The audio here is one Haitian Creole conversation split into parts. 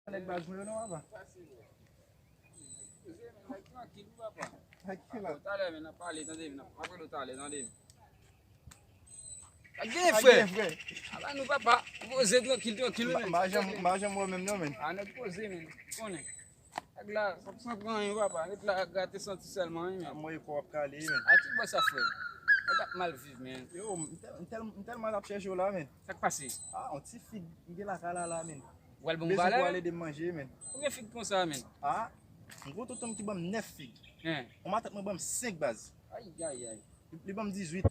Nek baz mwen nou ava. Tranquil la. Tale men, pale, tande men, apre tale, tande. Gen frère. Aba nou papa, pose tranquille men. Ma jam mwen men nou men. Ane pose men, konen. Ak la, sa pran yon papa, et la gâte senti seulement men. Mwen ko ap kale men. A ti ba sa frère. Ak ap mal viv men. Yo, tel mal ap chèche yo la men. Sak pase. On ti fig nge la kala la men. Wal bon Bezou bala. pou ale de manje men. Combien fig kon sa men? Ngo totom ki bam 9 fig. Hein. On matak mwen bam 5 baz. Aïe aïe aïe. Li bam 18.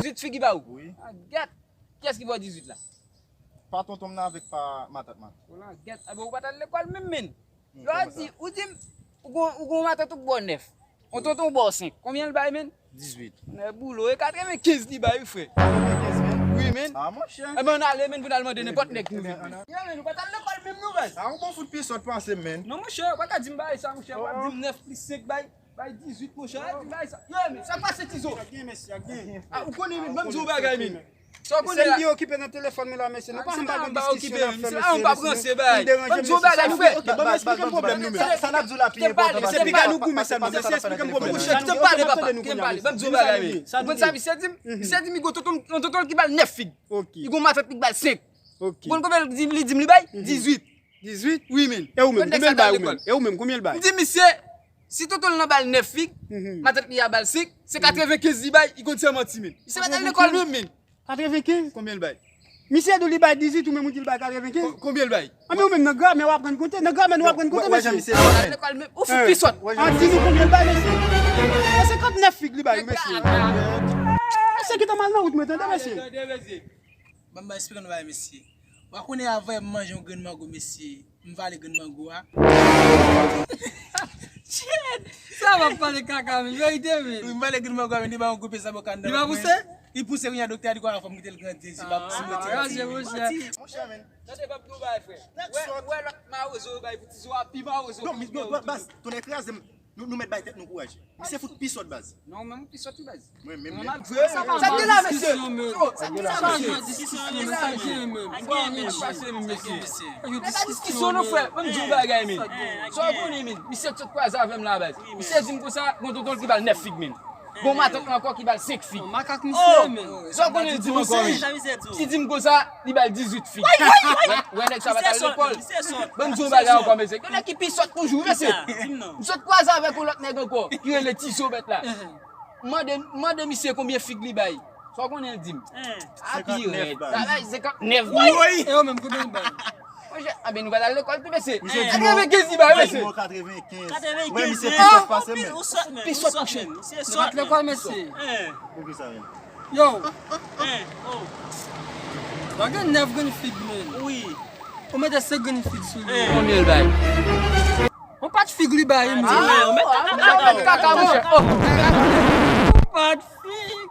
18 fig ba ou? Oui. Ah, gat. Qu'est-ce qui va 18 là? Pa tontom nan avek pa matak man. Voilà, gat. Ah bon, ou pas à l'école même men. Hmm, Là comment dit, ou dit ou gon matin tout bon 9. On tonton bon 5. Combien le bail men? 18. On a boulot et 95 li bail frère. 15 men. Oui men. Ah mon chien. Eh ben on allait men pour aller demander n'importe nek nous. Eh ben, Ya men, ou pas à l'école même nous bail. On bon foot pisot panse men. Non mon cher, pas qu'à dire bail ça mon cher, pas dire 9 plus 5 bail. Bail 18 mon cher, dis bail ça. Yo men, ça passe tizo. Gen mesi, gen. Ah, ou connaît men, même jou bagay men. So Se connaît li okipe nan telefon mi la mesi, nou pa c'est an pas ba un kon ba diskisyon occupé, nan fè c'est mesi. un pas branché bail. Même jou bagay nous fait. Ok, ba mè explike problem nou men. Sa nap zou la piye. Se Se pika nou goume selman, mè se explike problem. Mon cher, te parle papa, te parle. Même jou bagay men. Bon ça c'est dit mi go toton qui bal 9 fig. Ok, Il go matat pig bal 5. ok. Bon combien li dim li bail? 18. 18? Oui men. E ou men, Kon koumyen nek bay sa ou dans men? E ou men, koumyen bay? Di monsieur, si total nan bal 9 fig, matat li a bal 5, c'est 95 di bail, il continue menti men. Il se met dans l'école même men. 95? Combien le bail? Misye dou li bay 18 ou men mouti li bay 95? Combien le bail? A men ou men nan gra men wap pren konte? Nan gra men wap pren konte Wè jan mesi? misye Dans men. l'école même. Ou fou pisot. An di nou koumyen bay mesi? E 59 fig li bay mesi. Se ki ta mal nan wout mwen tende mesi? Bamba explique nous monsieur. Wa connait avant manger un grand mango monsieur. M'va le grand mango a. Ça va pas de caca men, vérité men. M'va le grand mango a ni ba on couper ça bokanda. Il va pousser? Il pousse rien docteur dit quoi la femme qui le grand si pas Regardez mon cher. Mon cher men. Nade pas tout bail frère. Ouais, ma ozo bail pour tizo a pi ma ozo. Non, bas, ton écrase nous met bay tête nous courage. C'est foot pisot baz. Non, même pisot tout base. Moi même. Ça dit là monsieur. Discussion nous frère, même jou bagay men. So connait men, monsieur tout quoi ça avec la base. Monsieur dit comme ça, mon tonton qui bal 9 fig men. Bon matin encore qui bal 5 fig. Makak misye men. So connait dit encore men. Si dit comme ça, il bal 18 fig. Ouais, nek ça va à l'école. Même jou bagay encore monsieur. Que qui pisot toujours monsieur. Monsieur quoi ça avec l'autre nèg encore. Qui est le tiso bête là. Moi de monsieur combien fig li bail. So connait dit. Ah puis 59 bail. E ou men koumyen bay? Ah ben nous va à l'école tout monsieur. Monsieur Ah Dimo. mais qu'est-ce qu'il va monsieur? 95. Ouais, monsieur pisot panse men. Pisot prochain. Vat l'ekol mesi? Pou ki sa men. Yo, wagen 9 gen fig men. Oui. Ou men de 5 gen fig sou li. Combien le bail? On pat fig li bay men. On met caca mon cher. On pat fig.